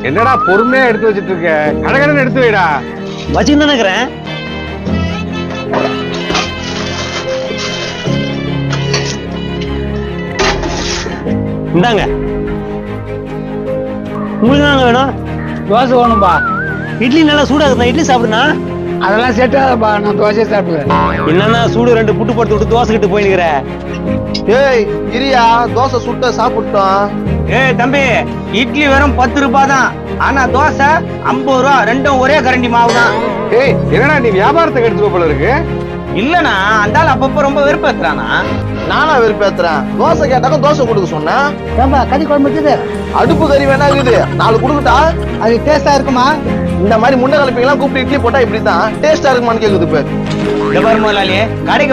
என்னடா பொறுமையா எடுத்து வச்சிட்டு இருக்க? கடகடன்னு எடுத்து வைடா. வச்சுன்னு நினைக்கிறேன். இந்தாங்க. உங்களுக்கு தாங்க வேணும்? தோசை வேணும்பா. இட்லி நல்லா சூடா இருக்குதா? இட்லி சாப்பிடுனா? அதெல்லாம் செட் ஆகுதுப்பா, நான் தோசையை சாப்பிடுவேன். என்னன்னா சூடு 2 புட்டு போட்டு விட்டு தோசை கிட்டு போயினுக்கிற. ஏய் இரியா, தோசை சுட்ட சாப்பிட்டோம். ஏய் தம்பி, இட்லி வெறும் 10 ரூபாய் தான். ஆனா தோசை 50 ரூபா. ரெண்டும் ஒரே கரண்டி மாவு தான். ஏய் என்னடா நீ வியாபாரத்துக்கு எடுத்துக்கோ போல இருக்கு. இல்லனா அந்த ஆள் அப்பப்ப ரொம்ப வெறுப்பேத்துறானா? நானா வெறுப்பேத்துறேன்? தோசை கேட்டாக்க தோசை கொடுக்க சொன்னேன். ஏன்பா கறி குழம்பு இருக்குது? அடுப்பு கறி வேணா இருக்குது, 4 கொடுக்கட்டா? அது டேஸ்டா இருக்குமா? இந்த மாதிரி முண்டை கலப்பையெல்லாம் கூப்பிட்டு இட்லி போட்டா இப்படித்தான் டேஸ்டா இருக்குமான்னு கேக்குது இப்ப. இந்த பாரு முதலாளி, கடைக்கு